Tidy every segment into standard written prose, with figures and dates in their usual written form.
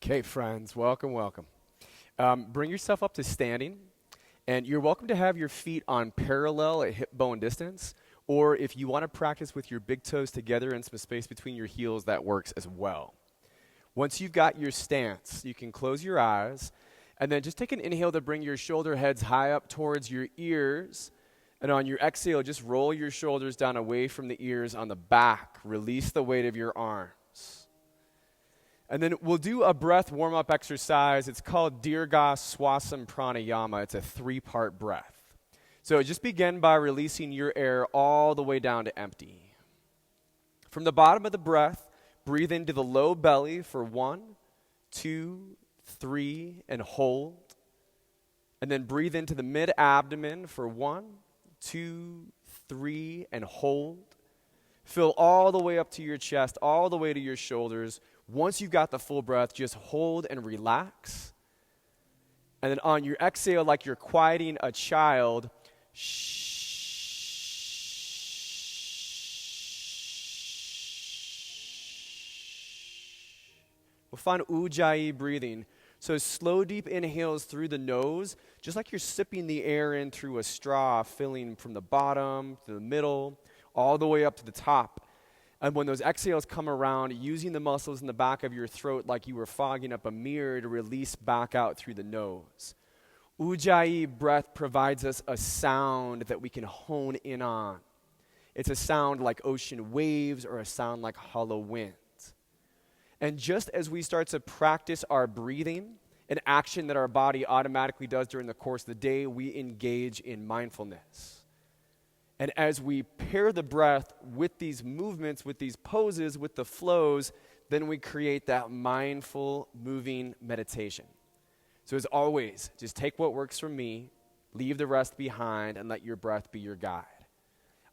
Okay, friends, welcome, welcome. Bring yourself up to standing, and you're welcome to have your feet on parallel at hip bone distance, or if you want to practice with your big toes together and some space between your heels, that works as well. Once you've got your stance, you can close your eyes, and then just take an inhale to bring your shoulder heads high up towards your ears, and on your exhale, just roll your shoulders down away from the ears on the back. Release the weight of your arms. And then we'll do a breath warm-up exercise. It's called Dirga Swasam Pranayama. It's a 3-part breath. So just begin by releasing your air all the way down to empty. From the bottom of the breath, breathe into the low belly for 1, 2, 3, and hold. And then breathe into the mid-abdomen for 1, 2, 3, and hold. Fill all the way up to your chest, all the way to your shoulders. Once you've got the full breath, just hold and relax. And then on your exhale, like you're quieting a child, we'll find Ujjayi breathing. So slow, deep inhales through the nose, just like you're sipping the air in through a straw, filling from the bottom to the middle, all the way up to the top. And when those exhales come around, using the muscles in the back of your throat like you were fogging up a mirror to release back out through the nose. Ujjayi breath provides us a sound that we can hone in on. It's a sound like ocean waves or a sound like hollow wind. And just as we start to practice our breathing, an action that our body automatically does during the course of the day, we engage in mindfulness. And as we pair the breath with these movements, with these poses, with the flows, then we create that mindful, moving meditation. So as always, just take what works for me, leave the rest behind, and let your breath be your guide.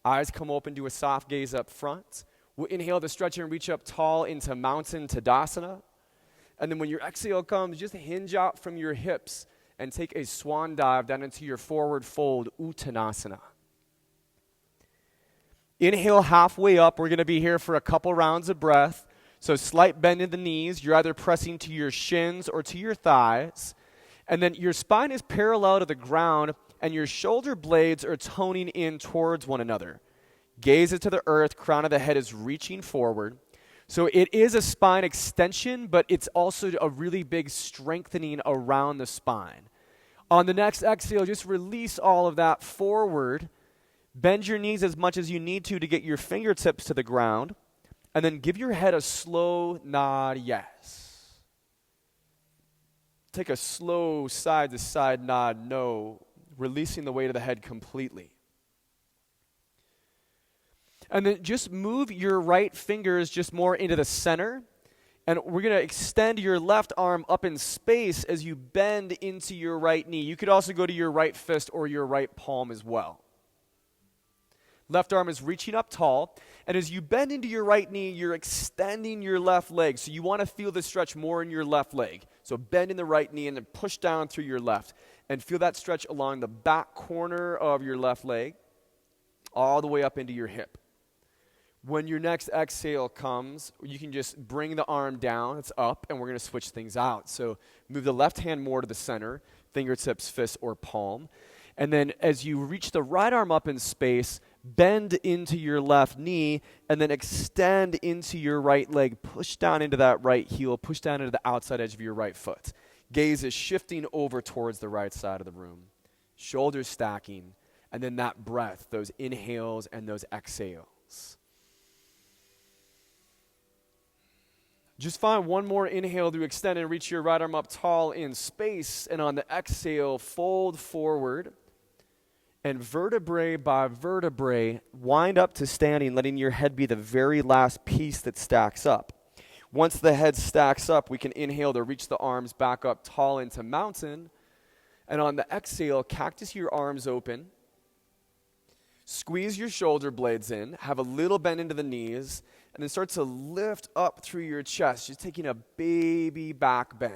Eyes come open to a soft gaze up front. We'll inhale to stretch and reach up tall into mountain Tadasana. And then when your exhale comes, just hinge out from your hips and take a swan dive down into your forward fold, Uttanasana. Inhale halfway up. We're going to be here for a couple rounds of breath. So slight bend in the knees. You're either pressing to your shins or to your thighs. And then your spine is parallel to the ground, and your shoulder blades are toning in towards one another. Gaze is to the earth. Crown of the head is reaching forward. So it is a spine extension, but it's also a really big strengthening around the spine. On the next exhale, just release all of that forward. Bend your knees as much as you need to get your fingertips to the ground. And then give your head a slow nod yes. Take a slow side-to-side nod no, releasing the weight of the head completely. And then just move your right fingers just more into the center. And we're going to extend your left arm up in space as you bend into your right knee. You could also go to your right fist or your right palm as well. Left arm is reaching up tall, and as you bend into your right knee, you're extending your left leg. So you want to feel the stretch more in your left leg. So bend in the right knee and then push down through your left. And feel that stretch along the back corner of your left leg, all the way up into your hip. When your next exhale comes, you can just bring the arm down, it's up, and we're going to switch things out. So move the left hand more to the center, fingertips, fist, or palm. And then as you reach the right arm up in space, bend into your left knee, and then extend into your right leg. Push down into that right heel. Push down into the outside edge of your right foot. Gaze is shifting over towards the right side of the room. Shoulders stacking, and then that breath, those inhales and those exhales. Just find one more inhale to extend and reach your right arm up tall in space, and on the exhale, fold forward. And vertebrae by vertebrae, wind up to standing, letting your head be the very last piece that stacks up. Once the head stacks up, we can inhale to reach the arms back up tall into mountain. And on the exhale, cactus your arms open. Squeeze your shoulder blades in. Have a little bend into the knees. And then start to lift up through your chest, just taking a baby back bend.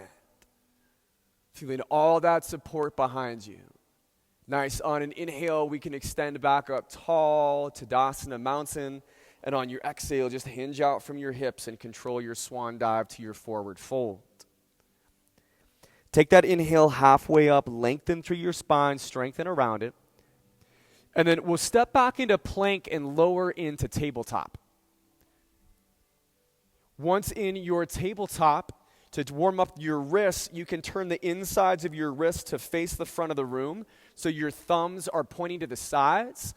Feeling all that support behind you. Nice. On an inhale, we can extend back up tall, Tadasana mountain. And on your exhale, just hinge out from your hips and control your swan dive to your forward fold. Take that inhale halfway up, lengthen through your spine, strengthen around it. And then we'll step back into plank and lower into tabletop. Once in your tabletop, to warm up your wrists, you can turn the insides of your wrists to face the front of the room. So your thumbs are pointing to the sides,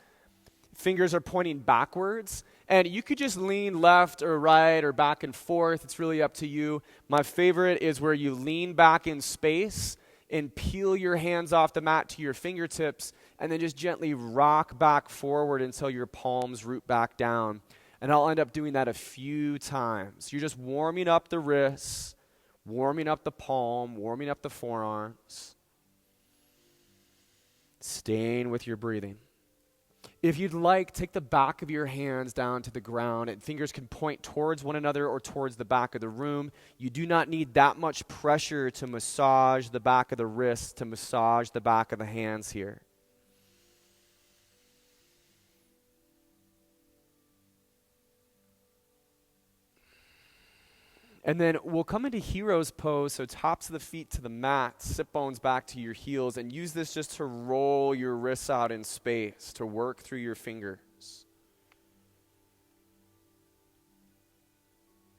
fingers are pointing backwards. And you could just lean left or right or back and forth. It's really up to you. My favorite is where you lean back in space and peel your hands off the mat to your fingertips and then just gently rock back forward until your palms root back down. And I'll end up doing that a few times. You're just warming up the wrists, warming up the palm, warming up the forearms. Staying with your breathing. If you'd like, take the back of your hands down to the ground, and fingers can point towards one another or towards the back of the room. You do not need that much pressure to massage the back of the wrists, to massage the back of the hands here. And then we'll come into hero's pose, so tops of the feet to the mat, sit bones back to your heels, and use this just to roll your wrists out in space, to work through your fingers.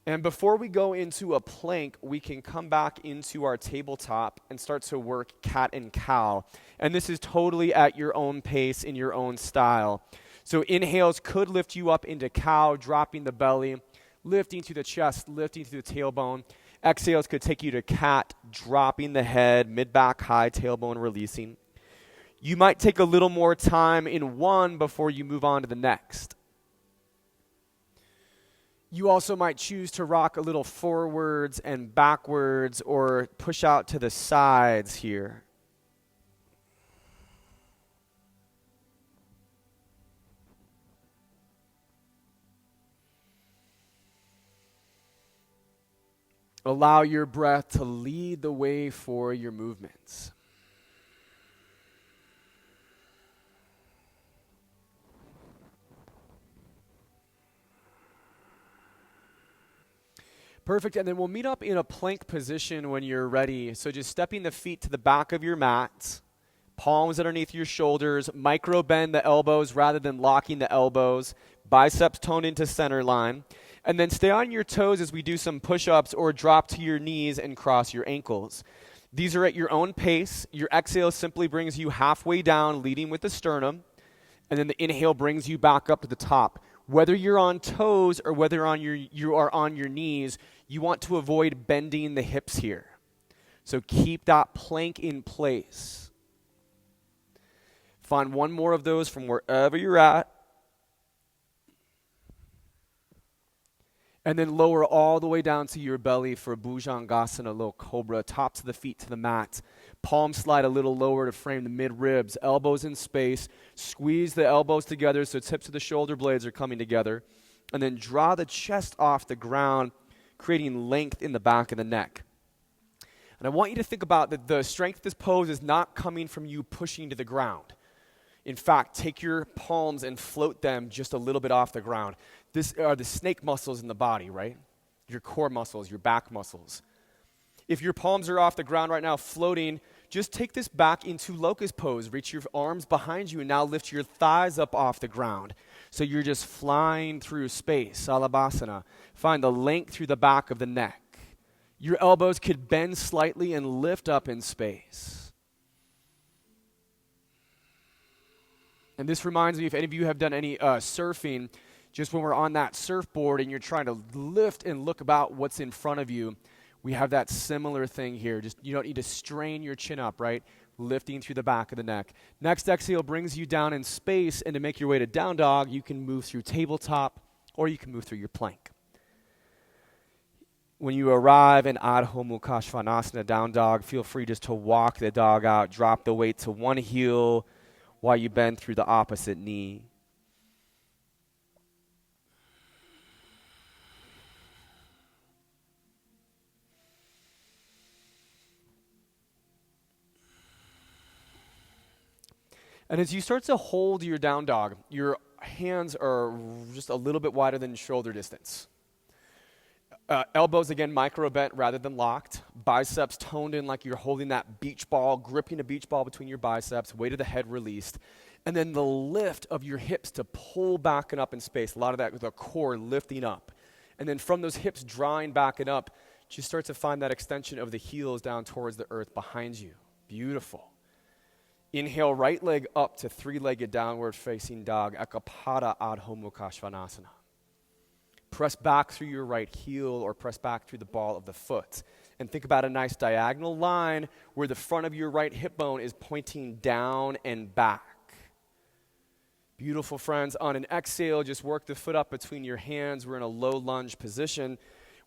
And before we go into a plank, we can come back into our tabletop and start to work cat and cow. And this is totally at your own pace, in your own style. So inhales could lift you up into cow, dropping the belly, lifting through the chest, lifting through the tailbone. Exhales could take you to cat, dropping the head, mid-back high, tailbone releasing. You might take a little more time in one before you move on to the next. You also might choose to rock a little forwards and backwards or push out to the sides here. Allow your breath to lead the way for your movements. Perfect, and then we'll meet up in a plank position when you're ready. So just stepping the feet to the back of your mat, palms underneath your shoulders, micro bend the elbows rather than locking the elbows, biceps toned into center line. And then stay on your toes as we do some push-ups or drop to your knees and cross your ankles. These are at your own pace. Your exhale simply brings you halfway down, leading with the sternum. And then the inhale brings you back up to the top. Whether you're on toes or whether you are on your knees, you want to avoid bending the hips here. So keep that plank in place. Find one more of those from wherever you're at. And then lower all the way down to your belly for Bhujangasana, low cobra, tops of the feet to the mat. Palms slide a little lower to frame the mid-ribs, elbows in space. Squeeze the elbows together so tips of the shoulder blades are coming together. And then draw the chest off the ground, creating length in the back of the neck. And I want you to think about that the strength of this pose is not coming from you pushing to the ground. In fact, take your palms and float them just a little bit off the ground. This are the snake muscles in the body, right? Your core muscles, your back muscles. If your palms are off the ground right now, floating, just take this back into locust pose. Reach your arms behind you and now lift your thighs up off the ground. So you're just flying through space, Salabhasana. Find the length through the back of the neck. Your elbows could bend slightly and lift up in space. And this reminds me, if any of you have done any surfing, just when we're on that surfboard and you're trying to lift and look about what's in front of you, we have that similar thing here. Just you don't need to strain your chin up, right? Lifting through the back of the neck. Next exhale brings you down in space, and to make your way to down dog, you can move through tabletop or you can move through your plank. When you arrive in Adho Mukha Svanasana, down dog, feel free just to walk the dog out, drop the weight to one heel while you bend through the opposite knee. And as you start to hold your down dog, your hands are just a little bit wider than shoulder distance. Elbows, again, micro bent rather than locked. biceps toned in like you're holding that beach ball, gripping a beach ball between your biceps, weight of the head released. And then the lift of your hips to pull back and up in space. A lot of that with the core lifting up. And then from those hips drawing back and up, just start to find that extension of the heels down towards the earth behind you. Beautiful. Inhale, right leg up to three-legged downward facing dog, Ekapada Adho Mukha Svanasana. Press back through your right heel or press back through the ball of the foot. And think about a nice diagonal line where the front of your right hip bone is pointing down and back. Beautiful, friends. On an exhale, just work the foot up between your hands. We're in a low lunge position.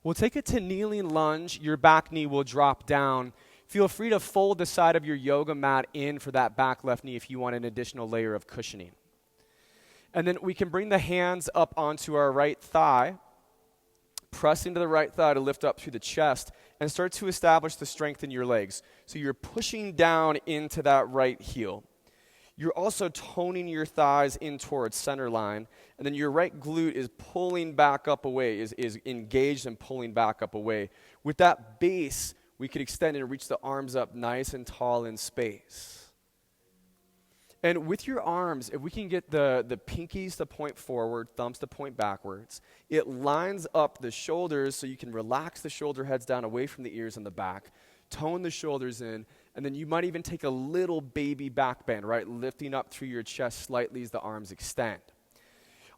We'll take it to kneeling lunge. Your back knee will drop down. Feel free to fold the side of your yoga mat in for that back left knee if you want an additional layer of cushioning. And then we can bring the hands up onto our right thigh, press into the right thigh to lift up through the chest, and start to establish the strength in your legs. So you're pushing down into that right heel. You're also toning your thighs in towards center line, and then your right glute is pulling back up away, is engaged and pulling back up away. With that base, we could extend and reach the arms up nice and tall in space. And with your arms, if we can get the pinkies to point forward, thumbs to point backwards, it lines up the shoulders so you can relax the shoulder heads down away from the ears and the back, tone the shoulders in, and then you might even take a little baby back bend, right? Lifting up through your chest slightly as the arms extend.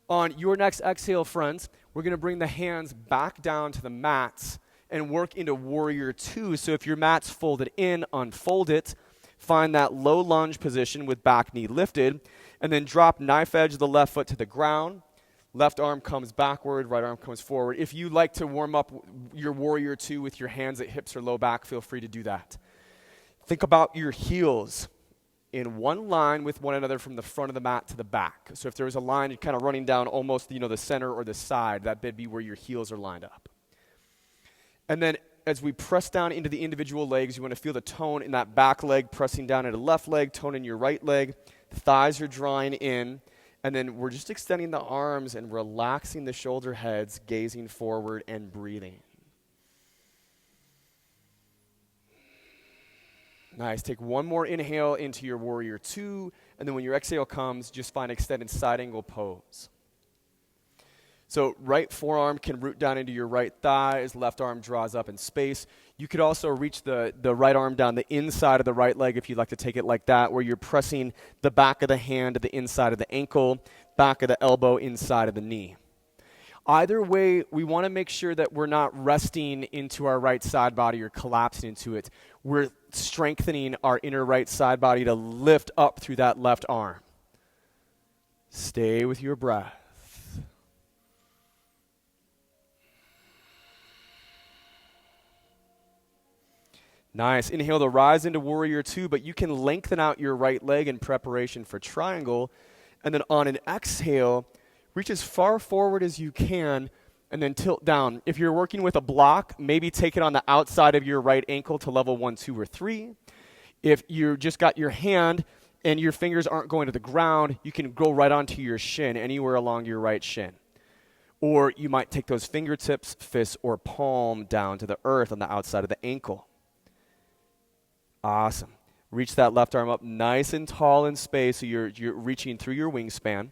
On your next exhale, friends, we're going to bring the hands back down to the mats and work into warrior two. So if your mat's folded in, unfold it. Find that low lunge position with back knee lifted, and then drop knife edge of the left foot to the ground. Left arm comes backward, right arm comes forward. If you like to warm up your warrior two with your hands at hips or low back, feel free to do that. Think about your heels in one line with one another from the front of the mat to the back. So if there was a line kind of running down almost, the center or the side, that'd be where your heels are lined up. And then as we press down into the individual legs, you want to feel the tone in that back leg, pressing down into the left leg, tone in your right leg. The thighs are drawing in. And then we're just extending the arms and relaxing the shoulder heads, gazing forward and breathing. Nice. Take one more inhale into your warrior two. And then when your exhale comes, just find extended side angle pose. So right forearm can root down into your right thigh as left arm draws up in space. You could also reach the right arm down the inside of the right leg if you'd like to take it like that, where you're pressing the back of the hand to the inside of the ankle, back of the elbow, inside of the knee. Either way, we want to make sure that we're not resting into our right side body or collapsing into it. We're strengthening our inner right side body to lift up through that left arm. Stay with your breath. Nice. Inhale to rise into warrior two, but you can lengthen out your right leg in preparation for triangle. And then on an exhale, reach as far forward as you can and then tilt down. If you're working with a block, maybe take it on the outside of your right ankle to level 1, 2, or 3. If you just got your hand and your fingers aren't going to the ground, you can go right onto your shin, anywhere along your right shin. Or you might take those fingertips, fist, or palm down to the earth on the outside of the ankle. Awesome. Reach that left arm up nice and tall in space so you're reaching through your wingspan.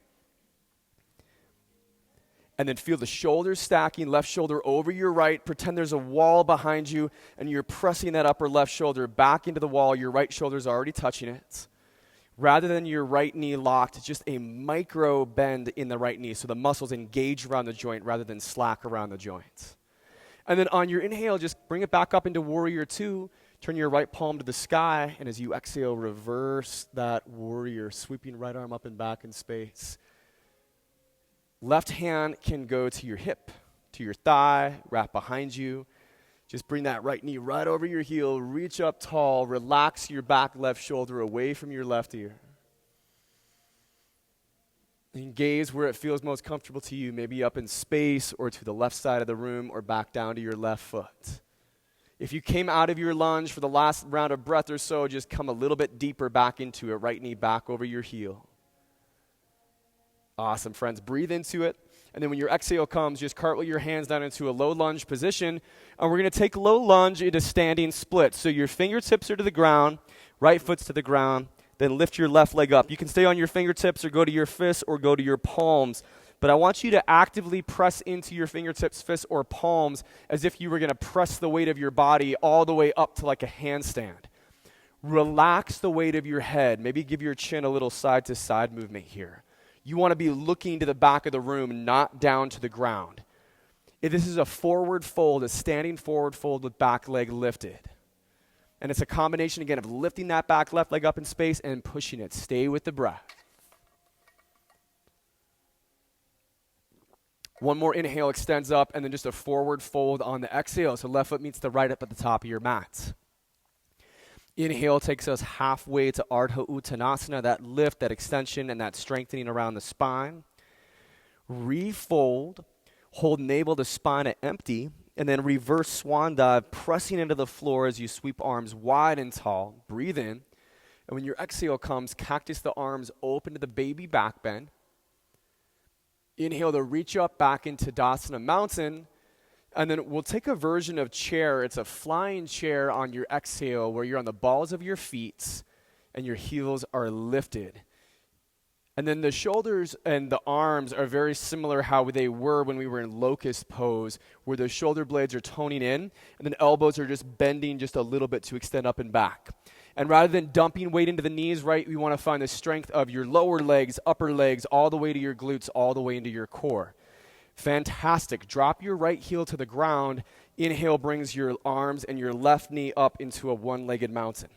And then feel the shoulders stacking, left shoulder over your right. Pretend there's a wall behind you, and you're pressing that upper left shoulder back into the wall. Your right shoulder's already touching it. Rather than your right knee locked, just a micro bend in the right knee so the muscles engage around the joint rather than slack around the joint. And then on your inhale, just bring it back up into warrior two. Turn your right palm to the sky, and as you exhale, reverse that warrior, sweeping right arm up and back in space. Left hand can go to your hip, to your thigh, wrap behind you. Just bring that right knee right over your heel, reach up tall, relax your back left shoulder away from your left ear. And gaze where it feels most comfortable to you, maybe up in space or to the left side of the room or back down to your left foot. If you came out of your lunge for the last round of breath or so, just come a little bit deeper back into it, right knee back over your heel. Awesome, friends. Breathe into it. And then when your exhale comes, just cartwheel your hands down into a low lunge position. And we're going to take low lunge into standing split. So your fingertips are to the ground, right foot's to the ground, then lift your left leg up. You can stay on your fingertips or go to your fists or go to your palms. But I want you to actively press into your fingertips, fists, or palms as if you were going to press the weight of your body all the way up to like a handstand. Relax the weight of your head. Maybe give your chin a little side-to-side movement here. You want to be looking to the back of the room, not down to the ground. If this is a forward fold, a standing forward fold with back leg lifted. And it's a combination, again, of lifting that back left leg up in space and pushing it. Stay with the breath. One more inhale extends up, and then just a forward fold on the exhale. So left foot meets the right up at the top of your mat. Inhale takes us halfway to Ardha Uttanasana, that lift, that extension, and that strengthening around the spine. Refold, hold navel to spine at empty, and then reverse swan dive, pressing into the floor as you sweep arms wide and tall. Breathe in. And when your exhale comes, cactus the arms open to the baby back bend. Inhale to reach up back into Tadasana Mountain. And then we'll take a version of chair. It's a flying chair on your exhale where you're on the balls of your feet and your heels are lifted. And then the shoulders and the arms are very similar how they were when we were in locust pose, where the shoulder blades are toning in and then elbows are just bending just a little bit to extend up and back. And rather than dumping weight into the knees, right, we want to find the strength of your lower legs, upper legs, all the way to your glutes, all the way into your core. Fantastic. Drop your right heel to the ground. Inhale brings your arms and your left knee up into a one-legged mountain.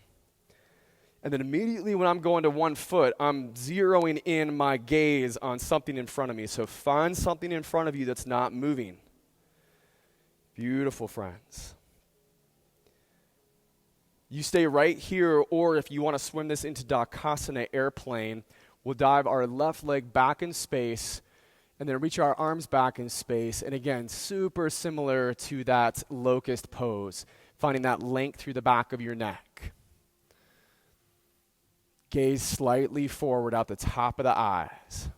And then immediately when I'm going to one foot, I'm zeroing in my gaze on something in front of me. So find something in front of you that's not moving. Beautiful, friends. You stay right here, or if you want to swim this into Dakasana airplane, we'll dive our left leg back in space, and then reach our arms back in space. And again, super similar to that locust pose, finding that length through the back of your neck. Gaze slightly forward out the top of the eyes.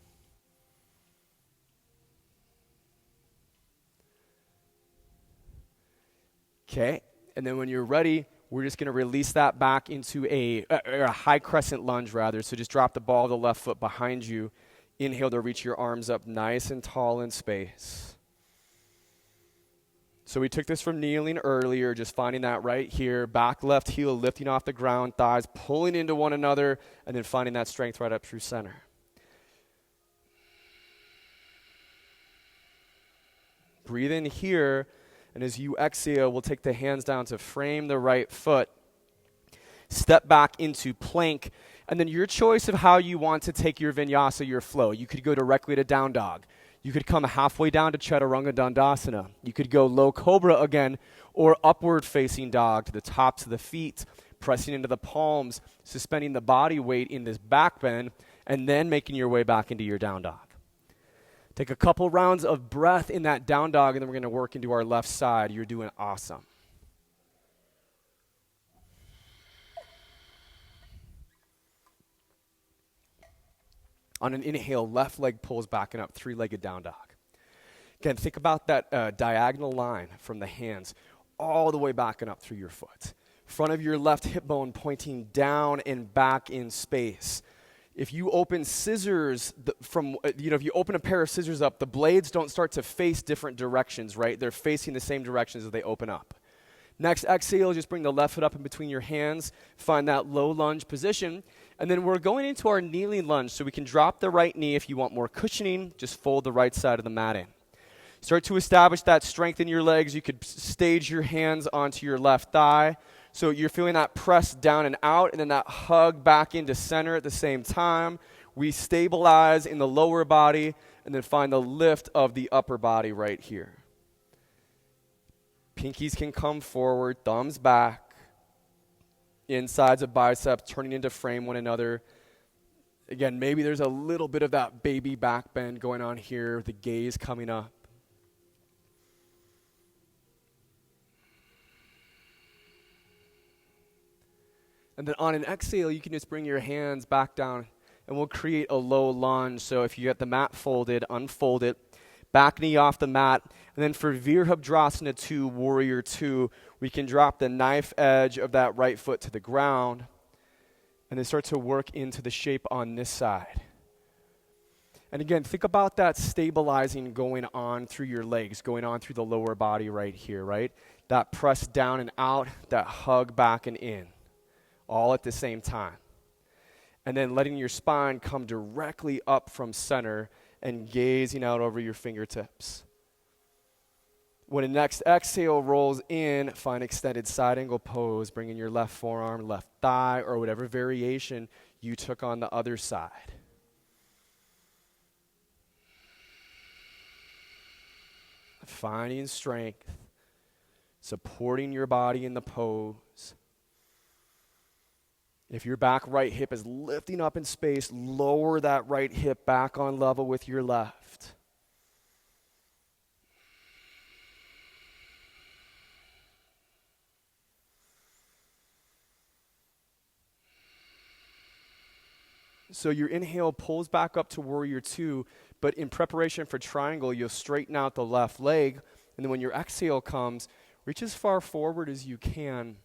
Okay, and then when you're ready, we're just going to release that back into a high crescent lunge, rather. So just drop the ball of the left foot behind you. Inhale to reach your arms up nice and tall in space. So we took this from kneeling earlier, just finding that right here. Back left heel lifting off the ground, thighs pulling into one another, and then finding that strength right up through center. Breathe in here, and as you exhale, we'll take the hands down to frame the right foot. Step back into plank, and then your choice of how you want to take your vinyasa, your flow. You could go directly to down dog. You could come halfway down to Chaturanga Dandasana. You could go low cobra again, or upward facing dog to the tops of the feet, pressing into the palms, suspending the body weight in this back bend, and then making your way back into your down dog. Take a couple rounds of breath in that down dog, and then we're going to work into our left side. You're doing awesome. On an inhale, left leg pulls back and up, three-legged down dog. Again, think about that diagonal line from the hands all the way back and up through your foot. Front of your left hip bone pointing down and back in space. If you open scissors if you open a pair of scissors up, the blades don't start to face different directions, right? They're facing the same directions as they open up. Next, exhale, just bring the left foot up in between your hands. Find that low lunge position. And then we're going into our kneeling lunge, so we can drop the right knee. If you want more cushioning, just fold the right side of the mat in. Start to establish that strength in your legs. You could stage your hands onto your left thigh. So you're feeling that press down and out, and then that hug back into center at the same time. We stabilize in the lower body, and then find the lift of the upper body right here. Pinkies can come forward, thumbs back. Insides of biceps turning into frame one another. Again, maybe there's a little bit of that baby back bend going on here, the gaze coming up. And then on an exhale, you can just bring your hands back down, and we'll create a low lunge. So if you get the mat folded, unfold it. Back knee off the mat. And then for Virabhadrasana 2, Warrior 2, we can drop the knife edge of that right foot to the ground and then start to work into the shape on this side. And again, think about that stabilizing going on through your legs, going on through the lower body right here, right? That press down and out, that hug back and in, all at the same time. And then letting your spine come directly up from center and gazing out over your fingertips. When the next exhale rolls in, find extended side angle pose, bringing your left forearm, left thigh, or whatever variation you took on the other side. Finding strength, supporting your body in the pose. If your back right hip is lifting up in space, lower that right hip back on level with your left. So your inhale pulls back up to Warrior 2, but in preparation for triangle, you'll straighten out the left leg, and then when your exhale comes, reach as far forward as you can.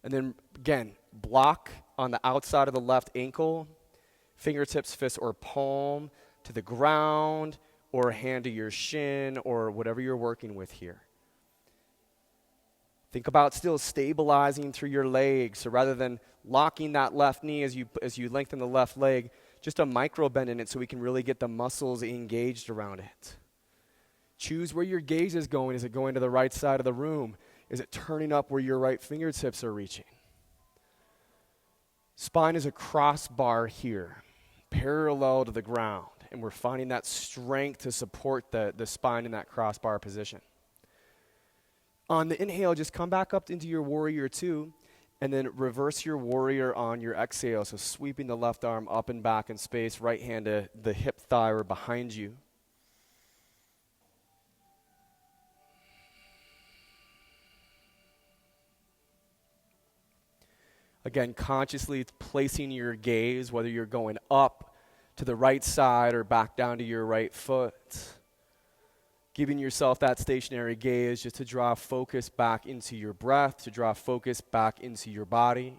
And then, again, block on the outside of the left ankle, fingertips, fist, or palm to the ground, or hand to your shin, or whatever you're working with here. Think about still stabilizing through your legs. So rather than locking that left knee as you lengthen the left leg, just a micro bend in it so we can really get the muscles engaged around it. Choose where your gaze is going. Is it going to the right side of the room? Is it turning up where your right fingertips are reaching? Spine is a crossbar here, parallel to the ground. And we're finding that strength to support the spine in that crossbar position. On the inhale, just come back up into your Warrior 2, and then reverse your Warrior on your exhale. So sweeping the left arm up and back in space, right hand to the hip, thigh, or behind you. Again, consciously placing your gaze, whether you're going up to the right side or back down to your right foot. Giving yourself that stationary gaze just to draw focus back into your breath, to draw focus back into your body.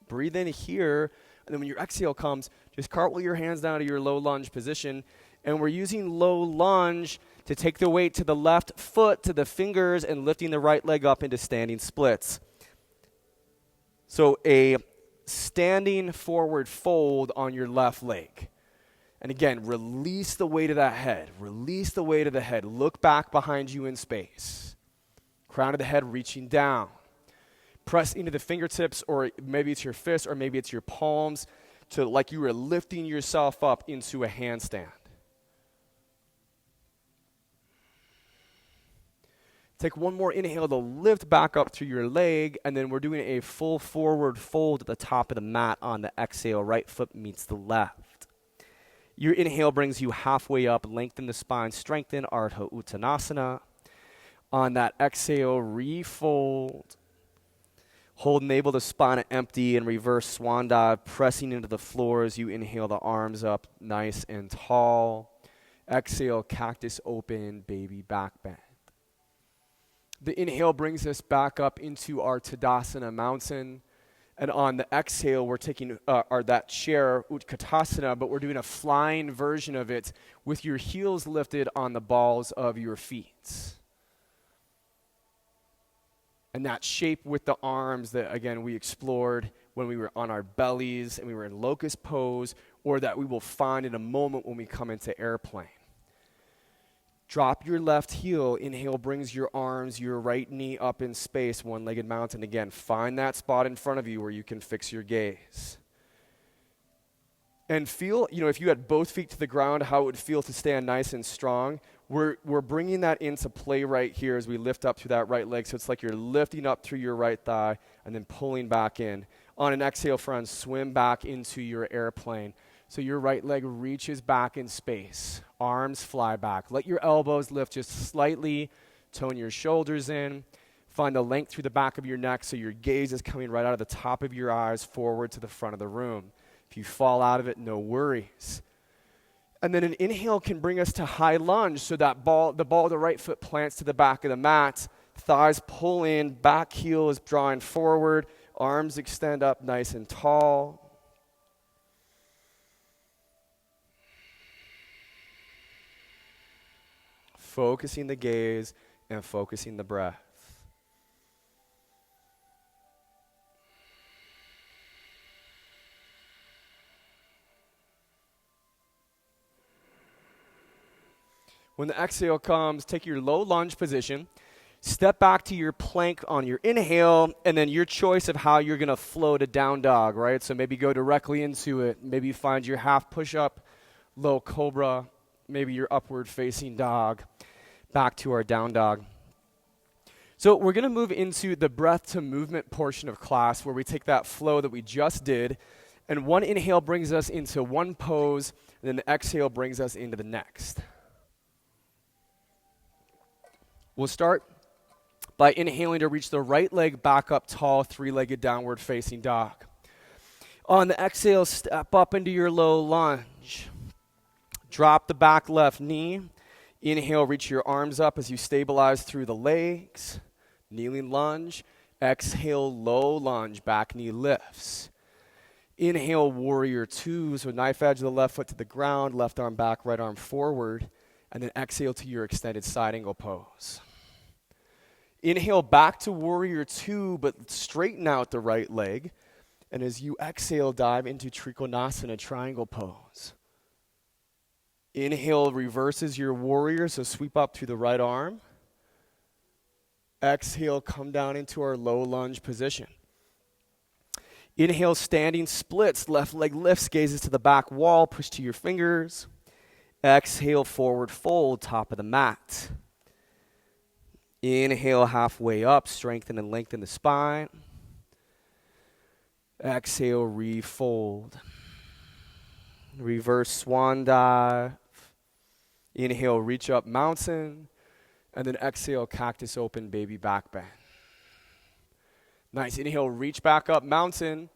Breathe in here, and then when your exhale comes, just cartwheel your hands down to your low lunge position. And we're using low lunge to take the weight to the left foot, to the fingers, and lifting the right leg up into standing splits. So a standing forward fold on your left leg. And again, release the weight of that head. Release the weight of the head. Look back behind you in space. Crown of the head reaching down. Press into the fingertips, or maybe it's your fist, or maybe it's your palms, to like you were lifting yourself up into a handstand. Take one more inhale to lift back up through your leg, and then we're doing a full forward fold at the top of the mat on the exhale. Right foot meets the left. Your inhale brings you halfway up, lengthen the spine, strengthen Ardha Uttanasana. On that exhale, refold. Hold navel to spine empty and reverse swan dive, pressing into the floor as you inhale the arms up nice and tall. Exhale, cactus open, baby back bend. The inhale brings us back up into our Tadasana mountain. And on the exhale, we're taking that chair, Utkatasana, but we're doing a flying version of it with your heels lifted on the balls of your feet. And that shape with the arms that, again, we explored when we were on our bellies and we were in locust pose, or that we will find in a moment when we come into airplane. Drop your left heel. Inhale brings your arms, your right knee up in space, one-legged mountain. Again, find that spot in front of you where you can fix your gaze. And feel, if you had both feet to the ground, how it would feel to stand nice and strong. We're bringing that into play right here as we lift up through that right leg. So it's like you're lifting up through your right thigh and then pulling back in. On an exhale, friends, swim back into your airplane. So your right leg reaches back in space. Arms fly back. Let your elbows lift just slightly. Tone your shoulders in. Find the length through the back of your neck so your gaze is coming right out of the top of your eyes forward to the front of the room. If you fall out of it, no worries. And then an inhale can bring us to high lunge, so the ball of the right foot plants to the back of the mat, thighs pull in, back heel is drawing forward, arms extend up nice and tall. Focusing the gaze and focusing the breath. When the exhale comes, take your low lunge position, step back to your plank on your inhale, and then your choice of how you're going to flow to down dog, right? So maybe go directly into it. Maybe you find your half push-up, low cobra, maybe your upward facing dog, back to our down dog. So we're going to move into the breath to movement portion of class where we take that flow that we just did, and one inhale brings us into one pose, and then the exhale brings us into the next. We'll start by inhaling to reach the right leg back up tall, three-legged downward facing dog. On the exhale, step up into your low lunge. Drop the back left knee. Inhale, reach your arms up as you stabilize through the legs. Kneeling lunge. Exhale, low lunge, back knee lifts. Inhale, warrior two, so knife edge of the left foot to the ground, left arm back, right arm forward. And then exhale to your extended side angle pose. Inhale back to warrior two, but straighten out the right leg. And as you exhale, dive into Trikonasana, triangle pose. Inhale reverses your warrior, so sweep up through the right arm. Exhale, come down into our low lunge position. Inhale, standing splits, left leg lifts, gazes to the back wall, push to your fingers. Exhale, forward fold, top of the mat. Inhale, halfway up, strengthen and lengthen the spine. Exhale, refold. Reverse swan dive. Inhale, reach up, mountain. And then exhale, cactus open, baby back bend. Nice. Inhale, reach back up, mountain.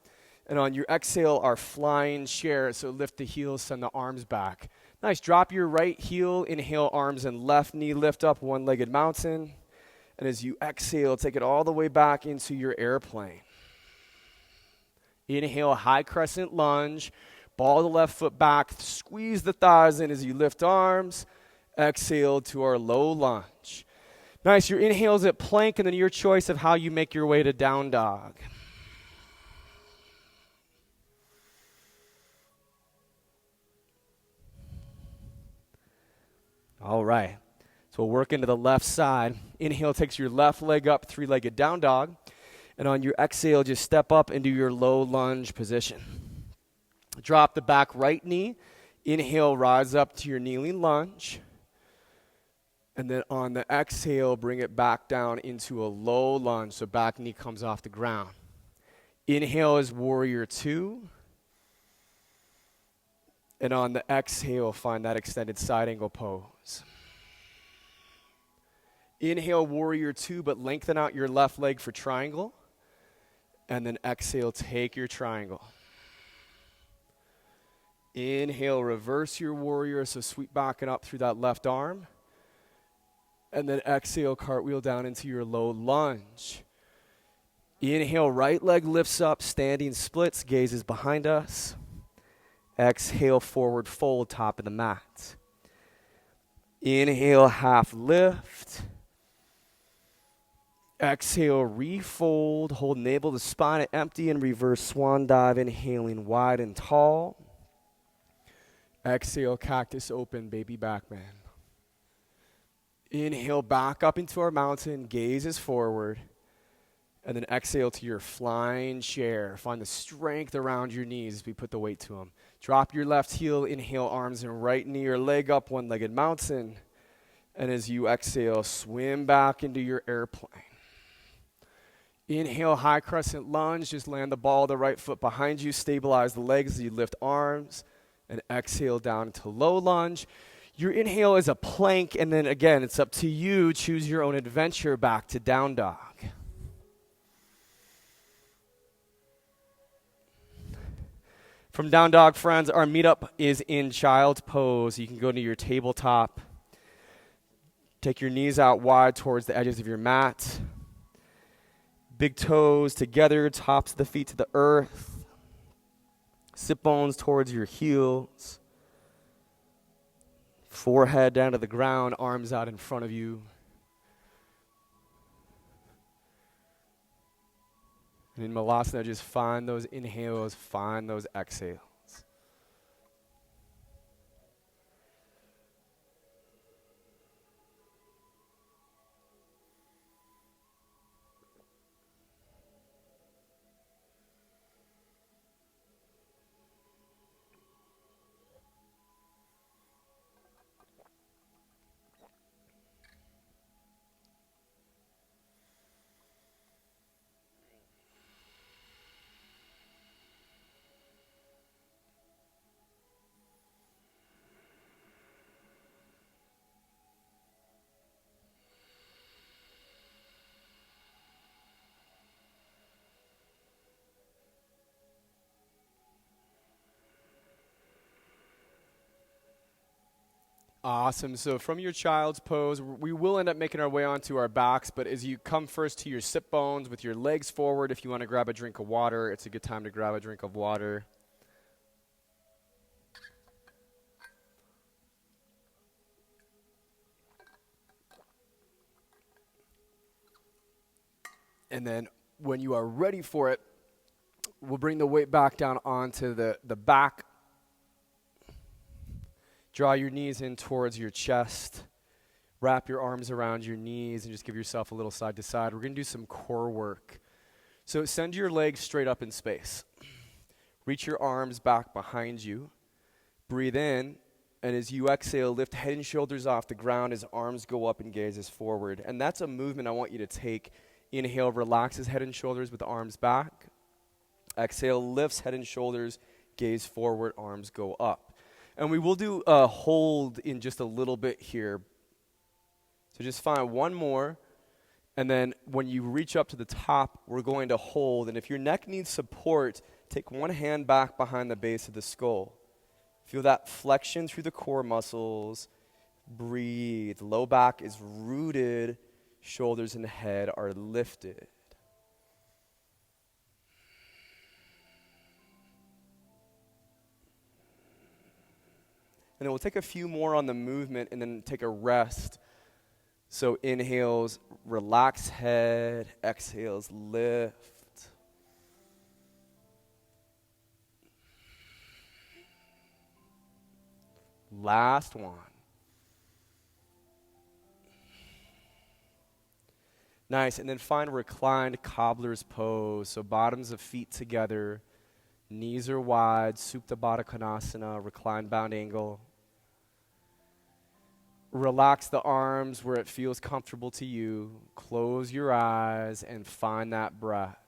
And on your exhale, our flying chair. So lift the heels, send the arms back. Nice. Drop your right heel, inhale, arms and left knee, lift up, one-legged mountain. And as you exhale, take it all the way back into your airplane. Inhale, high crescent lunge. Ball the left foot back. Squeeze the thighs in as you lift arms. Exhale to our low lunge. Nice. Your inhale's at plank, and then your choice of how you make your way to down dog. All right. So we'll work into the left side. Inhale takes your left leg up, three-legged down dog. And on your exhale, just step up into your low lunge position. Drop the back right knee. Inhale, rise up to your kneeling lunge. And then on the exhale, bring it back down into a low lunge, so back knee comes off the ground. Inhale is warrior two. And on the exhale, find that extended side angle pose. Inhale, warrior two, but lengthen out your left leg for triangle. And then exhale, take your triangle. Inhale, reverse your warrior, so sweep back and up through that left arm. And then exhale, cartwheel down into your low lunge. Inhale, right leg lifts up, standing splits, gazes behind us. Exhale, forward fold, top of the mat. Inhale, half lift. Exhale, refold, hold navel to spine at empty and reverse swan dive, inhaling wide and tall. Exhale, cactus open, baby back bend. Inhale, back up into our mountain, gaze is forward. And then exhale to your flying chair. Find the strength around your knees as we put the weight to them. Drop your left heel, inhale, arms and right knee or leg up, one-legged mountain. And as you exhale, swim back into your airplane. Inhale, high crescent lunge. Just land the ball of the right foot behind you. Stabilize the legs as you lift arms. And exhale down to low lunge. Your inhale is a plank, and then again, it's up to you. Choose your own adventure back to down dog. From down dog, friends, our meetup is in child's pose. You can go to your tabletop. Take your knees out wide towards the edges of your mat. Big toes together, tops of the feet to the earth. Sit bones towards your heels. Forehead down to the ground, arms out in front of you. And in Malasana, just find those inhales, find those exhales. Awesome. So from your child's pose, we will end up making our way onto our backs, but as you come first to your sit bones with your legs forward, if you want to grab a drink of water, it's a good time to grab a drink of water. And then when you are ready for it, we'll bring the weight back down onto the back. Draw your knees in towards your chest. Wrap your arms around your knees and just give yourself a little side to side. We're going to do some core work. So send your legs straight up in space. Reach your arms back behind you. Breathe in, and as you exhale, lift head and shoulders off the ground as arms go up and gazes forward. And that's a movement I want you to take. Inhale, relaxes head and shoulders with the arms back. Exhale, lifts head and shoulders, gaze forward, arms go up. And we will do a hold in just a little bit here. So just find one more. And then when you reach up to the top, we're going to hold. And if your neck needs support, take one hand back behind the base of the skull. Feel that flexion through the core muscles. Breathe. Low back is rooted. Shoulders and head are lifted. And then we'll take a few more on the movement and then take a rest. So inhales, relax head. Exhales, lift. Last one. Nice. And then find reclined cobbler's pose. So bottoms of feet together. Knees are wide, Supta Baddha Konasana, reclined bound angle. Relax the arms where it feels comfortable to you. Close your eyes and find that breath.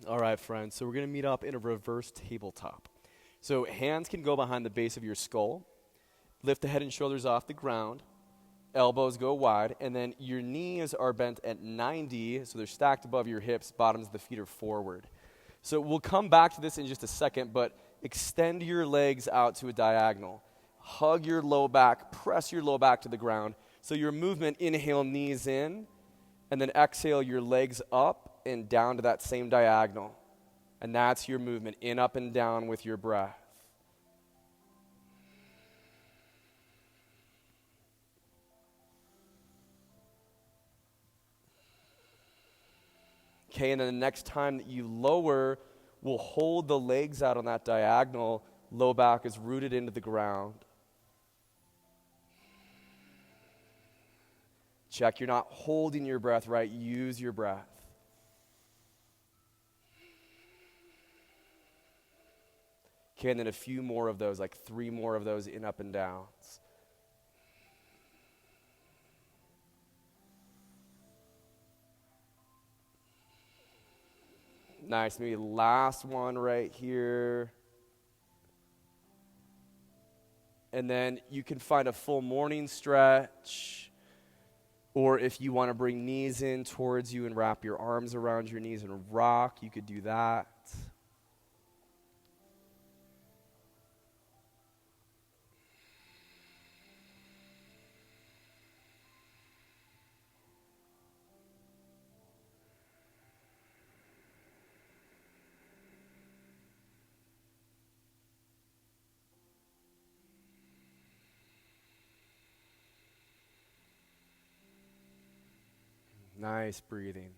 All right, friends, so we're going to meet up in a reverse tabletop. So hands can go behind the base of your skull. Lift the head and shoulders off the ground. Elbows go wide, and then your knees are bent at 90, so they're stacked above your hips. Bottoms of the feet are forward. So we'll come back to this in just a second, but extend your legs out to a diagonal. Hug your low back, press your low back to the ground. So your movement, inhale, knees in, and then exhale your legs up and down to that same diagonal. And that's your movement, in, up, and down with your breath. Okay, and then the next time that you lower, we'll hold the legs out on that diagonal. Low back is rooted into the ground. Check, you're not holding your breath, right? Use your breath. Okay, and then a few more of those, like 3 more of those in up and downs. Nice, maybe last one right here. And then you can find a full morning stretch. Or if you want to bring knees in towards you and wrap your arms around your knees and rock, you could do that. Nice breathing.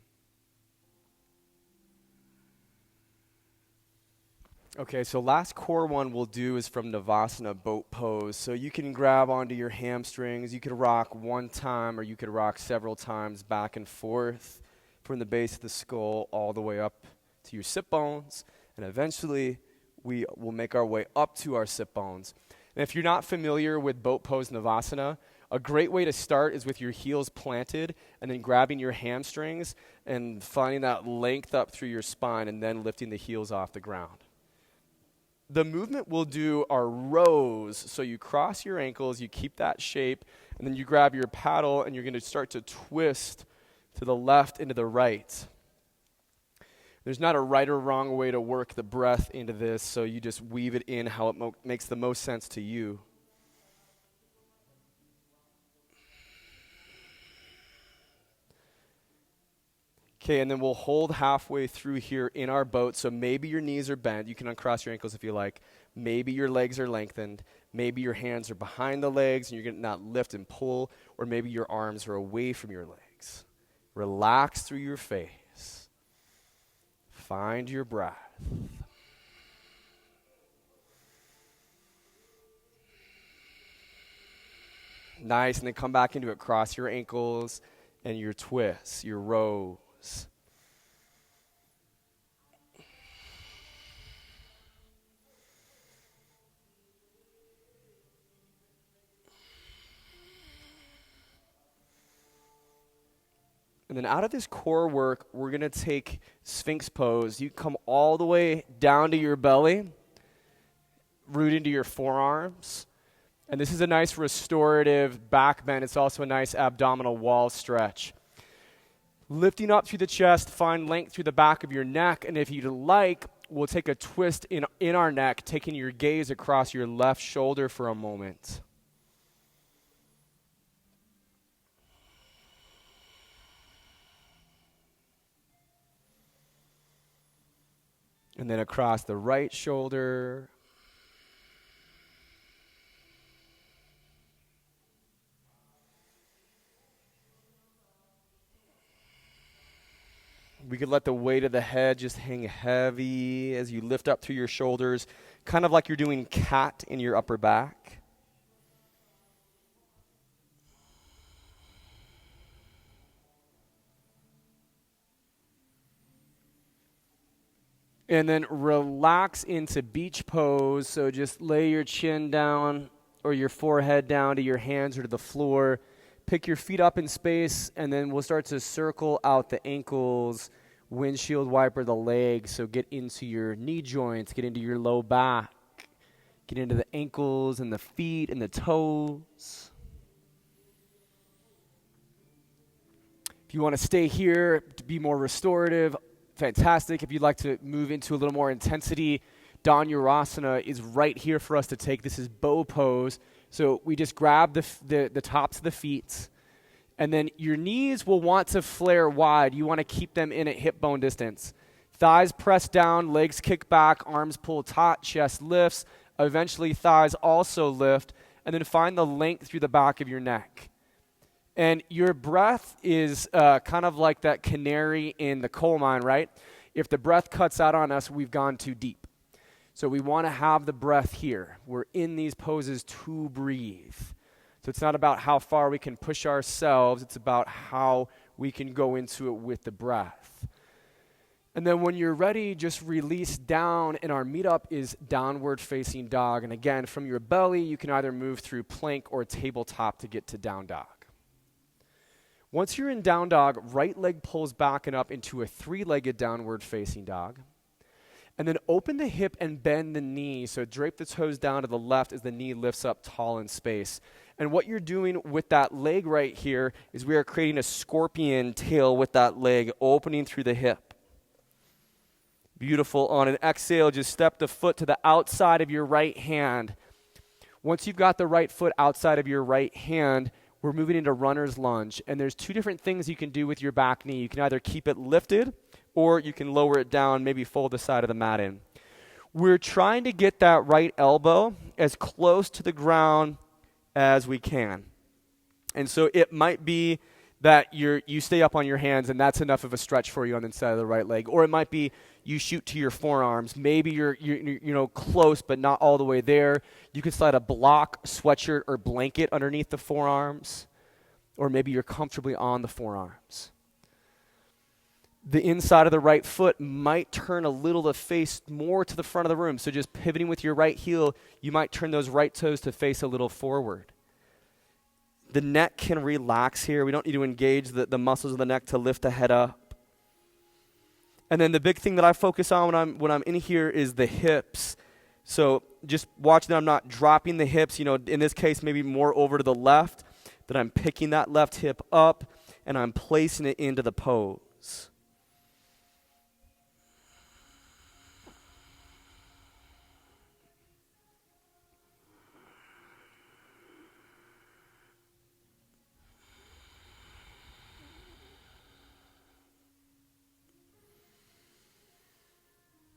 Okay, so last core one we'll do is from Navasana, boat pose. So you can grab onto your hamstrings. You could rock one time or you could rock several times back and forth from the base of the skull all the way up to your sit bones. And eventually we will make our way up to our sit bones. And if you're not familiar with boat pose Navasana, a great way to start is with your heels planted and then grabbing your hamstrings and finding that length up through your spine and then lifting the heels off the ground. The movement we'll do are rows. So you cross your ankles, you keep that shape, and then you grab your paddle and you're going to start to twist to the left and to the right. There's not a right or wrong way to work the breath into this, so you just weave it in how it makes the most sense to you. Okay, and then we'll hold halfway through here in our boat. So maybe your knees are bent. You can uncross your ankles if you like. Maybe your legs are lengthened. Maybe your hands are behind the legs and you're going to not lift and pull. Or maybe your arms are away from your legs. Relax through your face. Find your breath. Nice, and then come back into it. Cross your ankles and your twists, your rows. And then out of this core work, we're going to take Sphinx pose. You come all the way down to your belly, root into your forearms. And this is a nice restorative back bend. It's also a nice abdominal wall stretch. Lifting up through the chest, find length through the back of your neck. And if you'd like, we'll take a twist in our neck, taking your gaze across your left shoulder for a moment. And then across the right shoulder. We could let the weight of the head just hang heavy as you lift up through your shoulders, kind of like you're doing cat in your upper back. And then relax into beach pose. So just lay your chin down or your forehead down to your hands or to the floor. Pick your feet up in space, and then we'll start to circle out the ankles, windshield wiper the legs. So get into your knee joints, get into your low back, get into the ankles and the feet and the toes. If you want to stay here to be more restorative, fantastic. If you'd like to move into a little more intensity, Dhanurasana is right here for us to take. This is bow pose. So we just grab the tops of the feet, and then your knees will want to flare wide. You want to keep them in at hip bone distance. Thighs press down, legs kick back, arms pull taut, chest lifts. Eventually thighs also lift, and then find the length through the back of your neck. And your breath is kind of like that canary in the coal mine, right? If the breath cuts out on us, we've gone too deep. So we want to have the breath here. We're in these poses to breathe. So it's not about how far we can push ourselves. It's about how we can go into it with the breath. And then when you're ready, just release down, and our meetup is downward facing dog. And again, from your belly, you can either move through plank or tabletop to get to down dog. Once you're in down dog, right leg pulls back and up into a three-legged downward facing dog. And then open the hip and bend the knee. So drape the toes down to the left as the knee lifts up tall in space. And what you're doing with that leg right here is we are creating a scorpion tail with that leg opening through the hip. Beautiful. On an exhale, just step the foot to the outside of your right hand. Once you've got the right foot outside of your right hand, we're moving into runner's lunge. And there's two different things you can do with your back knee. You can either keep it lifted or you can lower it down, maybe fold the side of the mat in. We're trying to get that right elbow as close to the ground as we can. And so it might be that you stay up on your hands and that's enough of a stretch for you on the inside of the right leg. Or it might be you shoot to your forearms. Maybe you're close but not all the way there. You can slide a block, sweatshirt, or blanket underneath the forearms. Or maybe you're comfortably on the forearms. The inside of the right foot might turn a little to face more to the front of the room. So just pivoting with your right heel, you might turn those right toes to face a little forward. The neck can relax here. We don't need to engage the muscles of the neck to lift the head up. And then the big thing that I focus on when I'm in here is the hips. So just watch that I'm not dropping the hips, in this case maybe more over to the left, that I'm picking that left hip up and I'm placing it into the pose.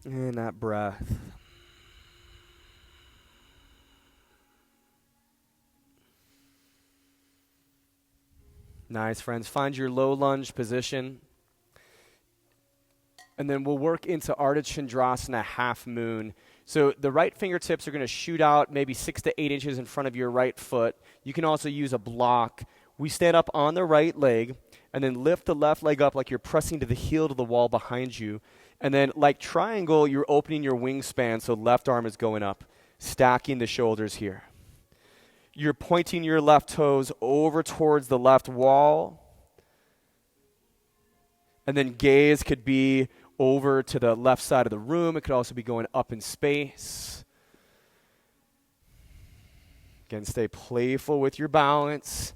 And that breath. Nice, friends. Find your low lunge position. And then we'll work into Ardha Chandrasana, half moon. So the right fingertips are going to shoot out maybe 6 to 8 inches in front of your right foot. You can also use a block. We stand up on the right leg and then lift the left leg up like you're pressing to the heel to the wall behind you. And then like triangle, you're opening your wingspan, so left arm is going up, stacking the shoulders here. You're pointing your left toes over towards the left wall. And then gaze could be over to the left side of the room. It could also be going up in space. Again, stay playful with your balance.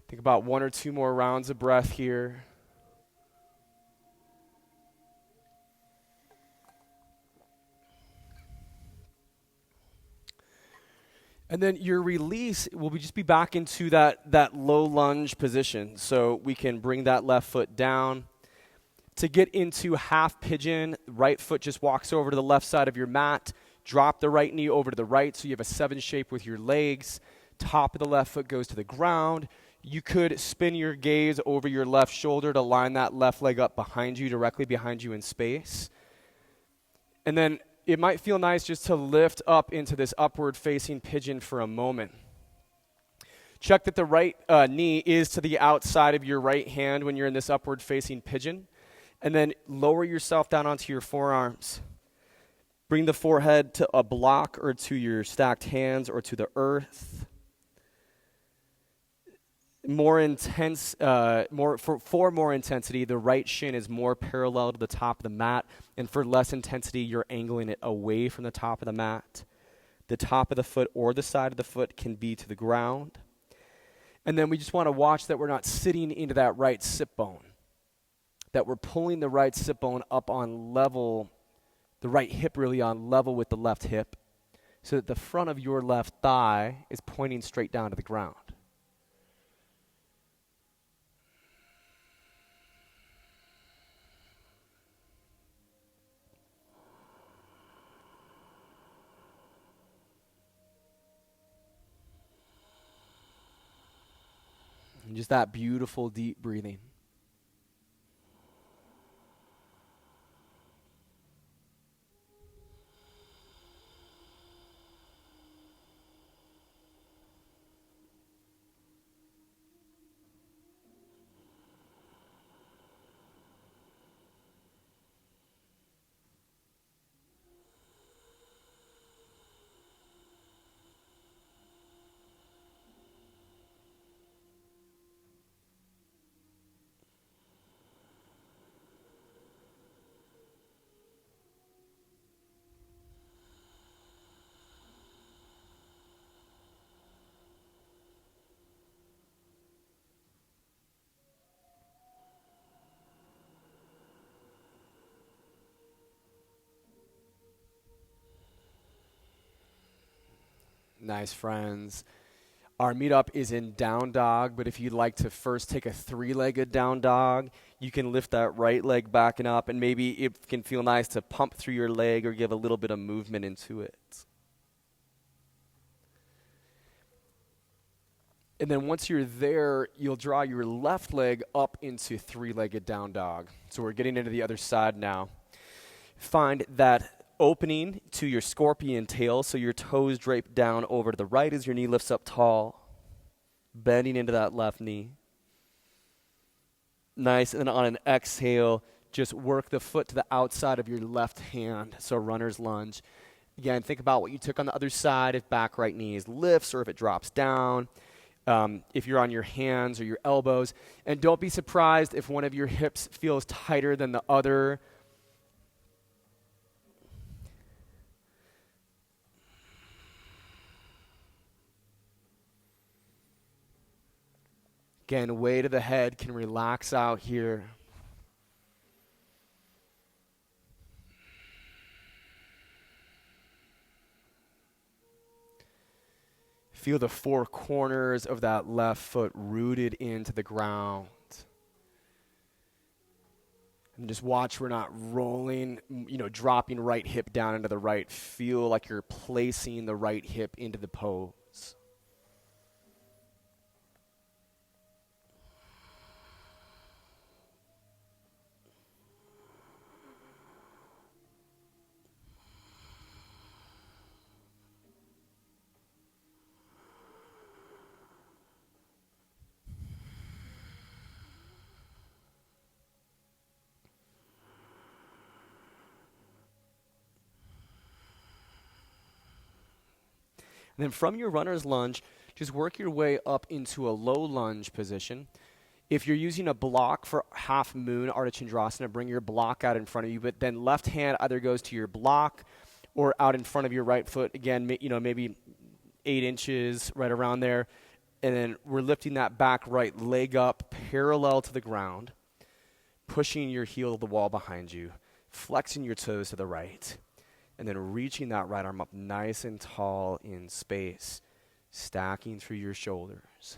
Think about 1 or 2 more rounds of breath here. And then your release will just be back into that low lunge position. So we can bring that left foot down. To get into half pigeon, right foot just walks over to the left side of your mat. Drop the right knee over to the right so you have a 7 shape with your legs. Top of the left foot goes to the ground. You could spin your gaze over your left shoulder to line that left leg up behind you, directly behind you in space. And then it might feel nice just to lift up into this upward facing pigeon for a moment. Check that the right knee is to the outside of your right hand when you're in this upward facing pigeon. And then lower yourself down onto your forearms. Bring the forehead to a block or to your stacked hands or to the earth. More intense, for more intensity, the right shin is more parallel to the top of the mat. And for less intensity, you're angling it away from the top of the mat. The top of the foot or the side of the foot can be to the ground. And then we just want to watch that we're not sitting into that right sit bone. That we're pulling the right sit bone up on level, the right hip really on level with the left hip, so that the front of your left thigh is pointing straight down to the ground. And just that beautiful deep breathing. Nice, friends. Our meetup is in down dog, but if you'd like to first take a three-legged down dog, you can lift that right leg back and up, and maybe it can feel nice to pump through your leg or give a little bit of movement into it. And then once you're there, you'll draw your left leg up into three-legged down dog. So we're getting into the other side now. Find that opening to your scorpion tail, so your toes drape down over to the right as your knee lifts up tall, bending into that left knee. Nice, and then on an exhale, just work the foot to the outside of your left hand, so runner's lunge. Again, think about what you took on the other side, if back right knee lifts or if it drops down. If you're on your hands or your elbows. And don't be surprised if one of your hips feels tighter than the other. Again, weight of the head can relax out here. Feel the four corners of that left foot rooted into the ground. And just watch we're not rolling, dropping right hip down into the right. Feel like you're placing the right hip into the pose. And then from your runner's lunge, just work your way up into a low lunge position. If you're using a block for half moon Ardha Chandrasana, bring your block out in front of you, but then left hand either goes to your block or out in front of your right foot. Again, maybe 8 inches, right around there. And then we're lifting that back right leg up parallel to the ground, pushing your heel to the wall behind you, flexing your toes to the right. And then reaching that right arm up nice and tall in space, stacking through your shoulders.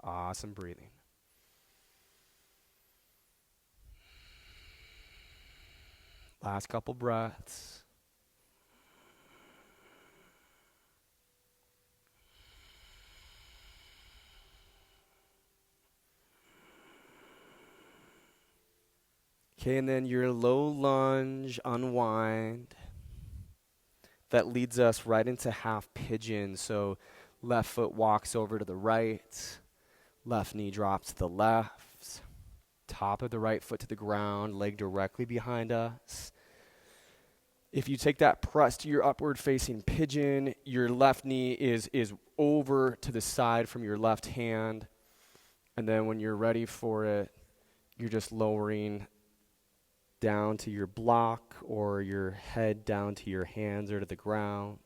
Awesome breathing. Last couple breaths. Okay, and then your low lunge, unwind. That leads us right into half pigeon. So left foot walks over to the right, left knee drops to the left, top of the right foot to the ground, leg directly behind us. If you take that press to your upward facing pigeon, your left knee is over to the side from your left hand. And then when you're ready for it, you're just lowering down to your block or your head down to your hands or to the ground.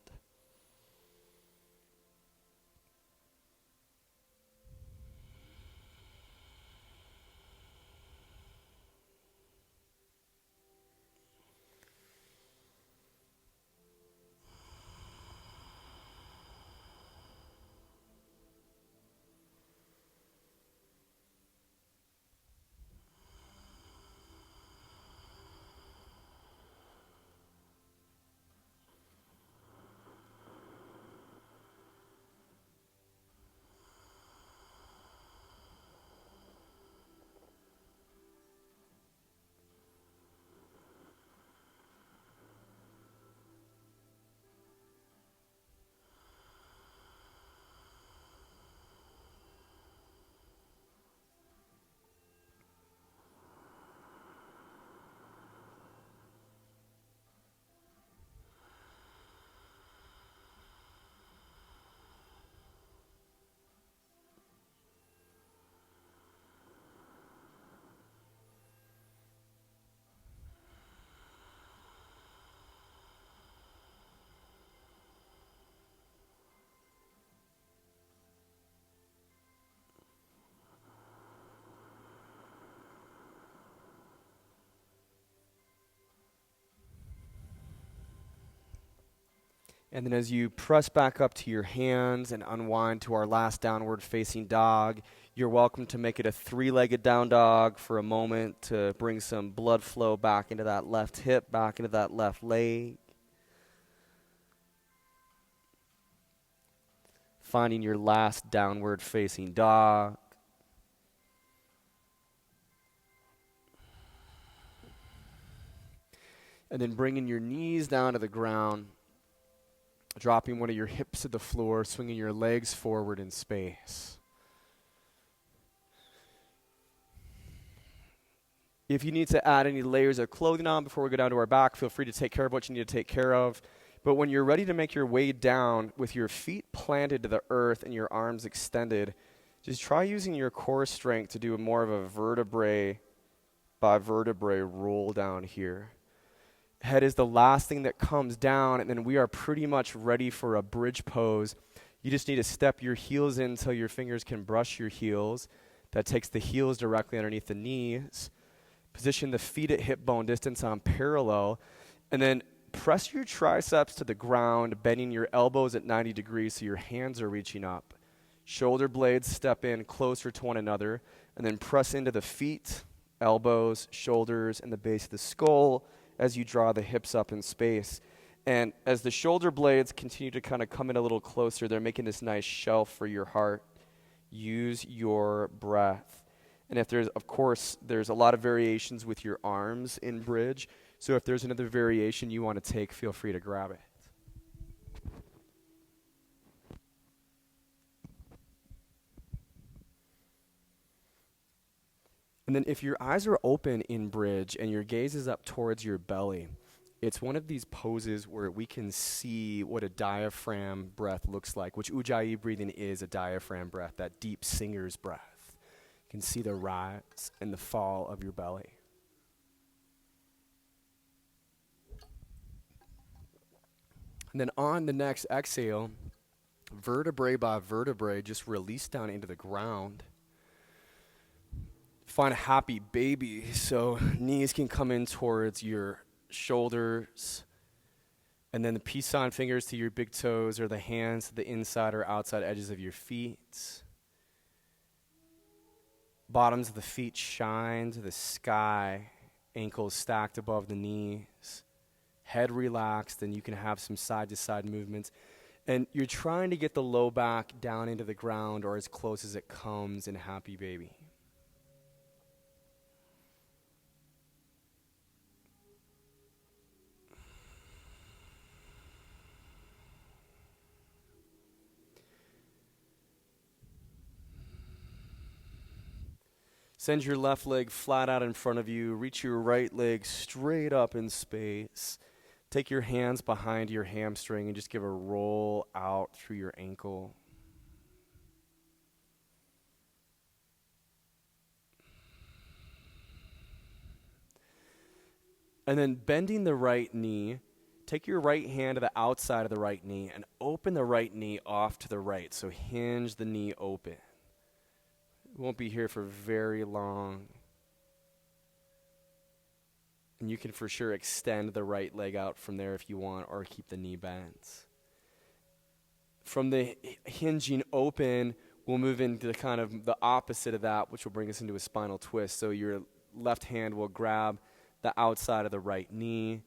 And then as you press back up to your hands and unwind to our last downward facing dog, you're welcome to make it a 3-legged down dog for a moment to bring some blood flow back into that left hip, back into that left leg. Finding your last downward facing dog. And then bringing your knees down to the ground, dropping one of your hips to the floor, swinging your legs forward in space. If you need to add any layers of clothing on before we go down to our back, feel free to take care of what you need to take care of. But when you're ready to make your way down with your feet planted to the earth and your arms extended, just try using your core strength to do more of a vertebrae by vertebrae roll down here. Head is the last thing that comes down, and then we are pretty much ready for a bridge pose. You just need to step your heels in until your fingers can brush your heels. That takes the heels directly underneath the knees. Position the feet at hip bone distance on parallel, and then press your triceps to the ground, bending your elbows at 90 degrees so your hands are reaching up. Shoulder blades step in closer to one another, and then press into the feet, elbows, shoulders, and the base of the skull as you draw the hips up in space. And as the shoulder blades continue to kind of come in a little closer, they're making this nice shelf for your heart. Use your breath. And if there's a lot of variations with your arms in bridge. So if there's another variation you want to take, feel free to grab it. And then if your eyes are open in bridge and your gaze is up towards your belly, it's one of these poses where we can see what a diaphragm breath looks like, which Ujjayi breathing is a diaphragm breath, that deep singer's breath. You can see the rise and the fall of your belly. And then on the next exhale, vertebrae by vertebrae, just release down into the ground. Find a happy baby, so knees can come in towards your shoulders, and then the peace sign fingers to your big toes, or the hands to the inside or outside edges of your feet. Bottoms of the feet shine to the sky, ankles stacked above the knees. Head relaxed, and you can have some side-to-side movements. And you're trying to get the low back down into the ground or as close as it comes in Happy Baby. Send your left leg flat out in front of you. Reach your right leg straight up in space. Take your hands behind your hamstring and just give a roll out through your ankle. And then bending the right knee, take your right hand to the outside of the right knee and open the right knee off to the right. So hinge the knee open. We won't be here for very long. And you can for sure extend the right leg out from there if you want, or keep the knee bent. From the hinging open, we'll move into kind of the opposite of that, which will bring us into a spinal twist. So your left hand will grab the outside of the right knee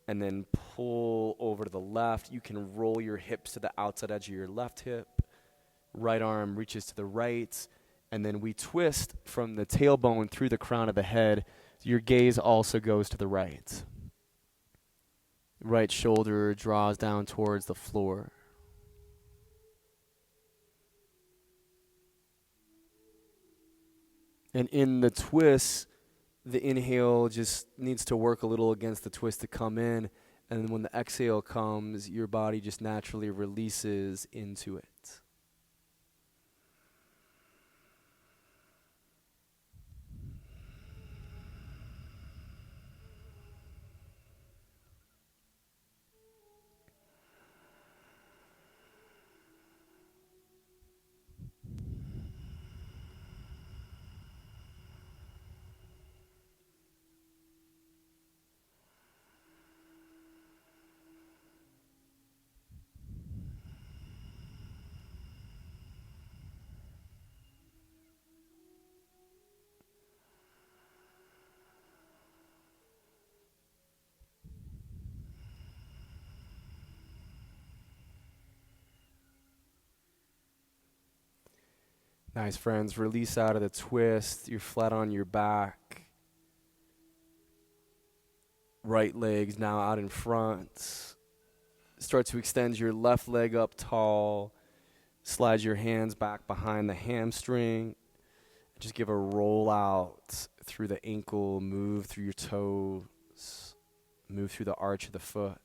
and then pull over to the left. You can roll your hips to the outside edge of your left hip. Right arm reaches to the right. And then we twist from the tailbone through the crown of the head. So your gaze also goes to the right. Right shoulder draws down towards the floor. And in the twist, the inhale just needs to work a little against the twist to come in. And then when the exhale comes, your body just naturally releases into it. Nice, friends. Release out of the twist. You're flat on your back. Right leg's now out in front. Start to extend your left leg up tall. Slide your hands back behind the hamstring. Just give a roll out through the ankle. Move through your toes. Move through the arch of the foot.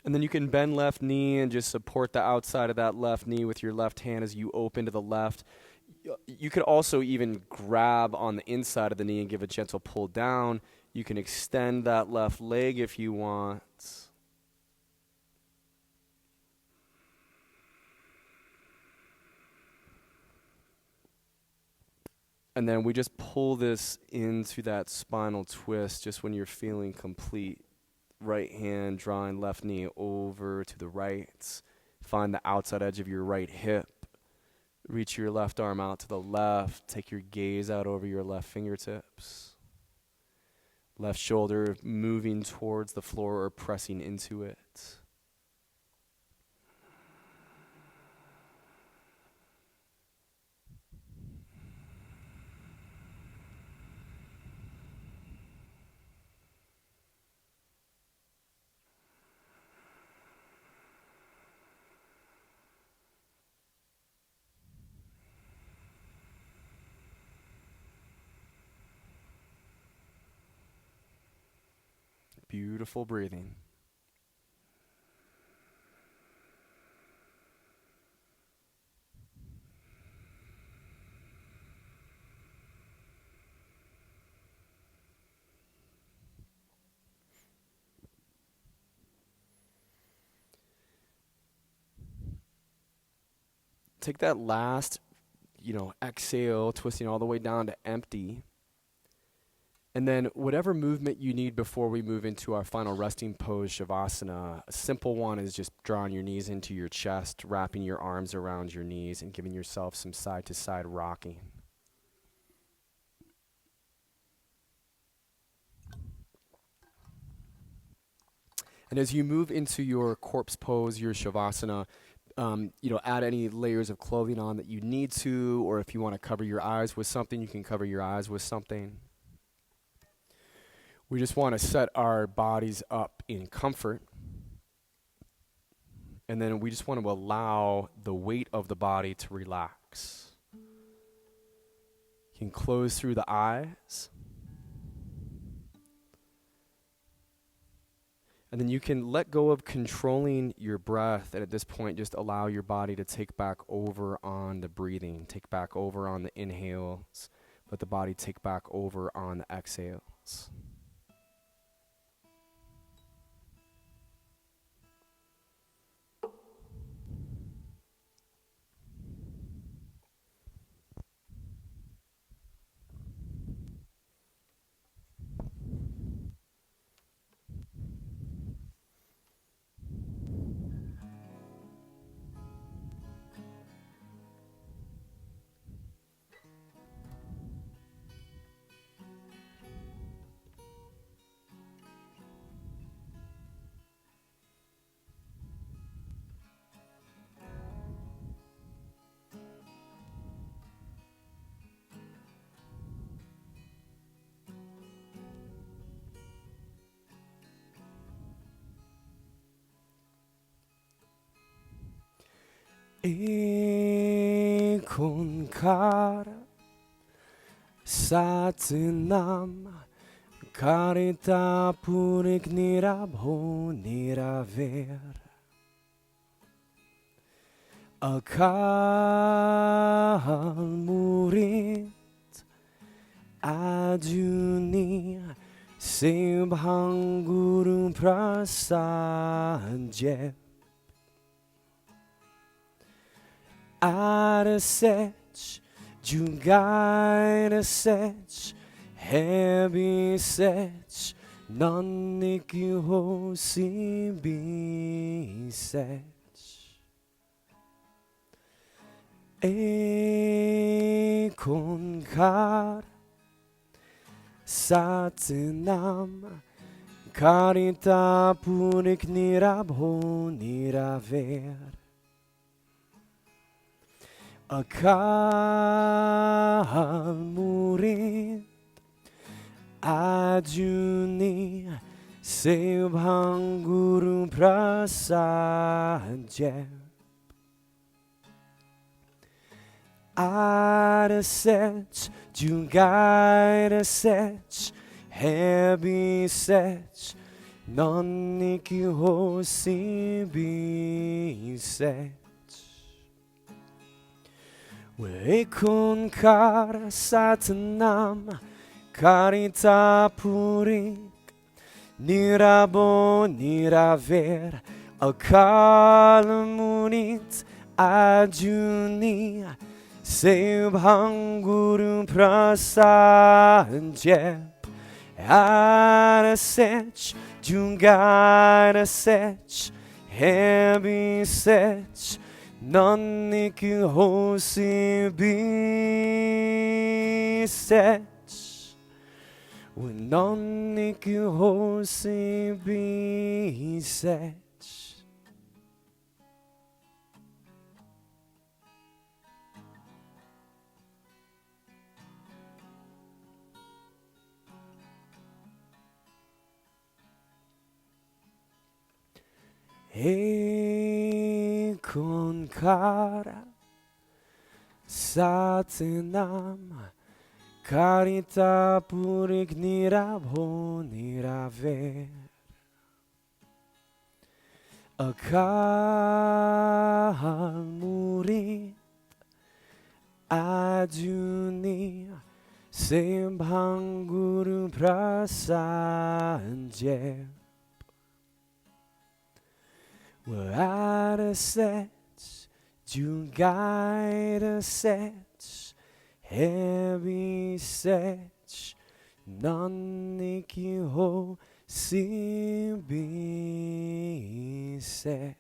And then you can bend left knee and just support the outside of that left knee with your left hand as you open to the left. You could also even grab on the inside of the knee and give a gentle pull down. You can extend that left leg if you want. And then we just pull this into that spinal twist just when you're feeling complete. Right hand drawing left knee over to the right. Find the outside edge of your right hip. Reach your left arm out to the left. Take your gaze out over your left fingertips. Left shoulder moving towards the floor or pressing into it. Beautiful breathing. Take that last, exhale, twisting all the way down to empty. And then whatever movement you need before we move into our final resting pose, Shavasana, a simple one is just drawing your knees into your chest, wrapping your arms around your knees, and giving yourself some side-to-side rocking. And as you move into your corpse pose, your Shavasana, add any layers of clothing on that you need to, or if you want to cover your eyes with something, you can cover your eyes with something. We just want to set our bodies up in comfort. And then we just want to allow the weight of the body to relax. You can close through the eyes. And then you can let go of controlling your breath. And at this point, just allow your body to take back over on the breathing. Take back over on the inhales. Let the body take back over on the exhales. Ekon kara satinam karita purik nirabho niraver akal murit aduni sebhanguru prasadje Arasech, Jugaira sech, Heavy sech, Naniki sibi sech. Ekonkar Satinam Karita punik nirabho niraver Akal murit Ajuni Sevhang Guru Prasadje Adesech Jugaidesech Hebi sech Noniki hosi bisech Wekun kar satanam Karita purik Nirabo niraver Akal munit Ajuni Sevhang Guru Prasadje Adesech Jungaidesech Hebi sech Noniki hosi bisech Noniki hosi bisech. Ekonkara Satinam Karita purik nirabho niraver Akal murit Ajuni Sembhang Guru Prasadje Adesech Jugaidesech Hebi sech Noniki hosi bisech.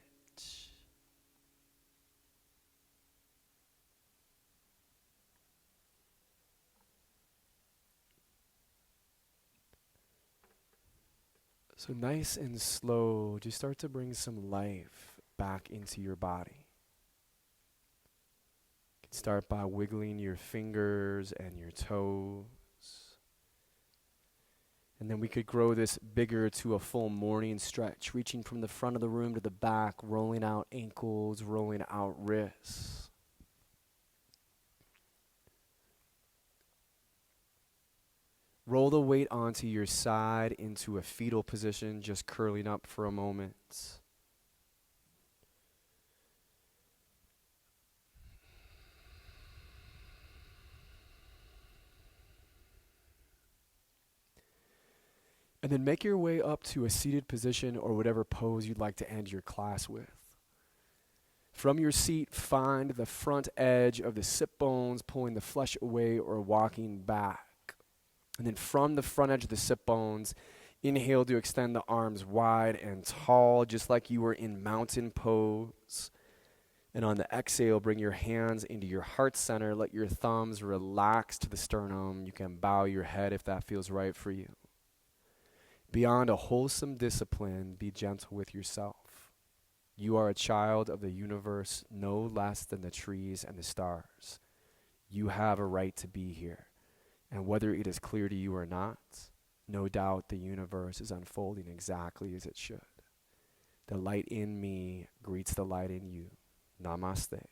So nice and slow, just start to bring some life back into your body. You can start by wiggling your fingers and your toes. And then we could grow this bigger to a full morning stretch, reaching from the front of the room to the back, rolling out ankles, rolling out wrists. Roll the weight onto your side into a fetal position, just curling up for a moment. And then make your way up to a seated position or whatever pose you'd like to end your class with. From your seat, find the front edge of the sit bones, pulling the flesh away or walking back. And then from the front edge of the sit bones, inhale to extend the arms wide and tall, just like you were in mountain pose. And on the exhale, bring your hands into your heart center. Let your thumbs relax to the sternum. You can bow your head if that feels right for you. Beyond a wholesome discipline, be gentle with yourself. You are a child of the universe, no less than the trees and the stars. You have a right to be here. And whether it is clear to you or not, no doubt the universe is unfolding exactly as it should. The light in me greets the light in you. Namaste.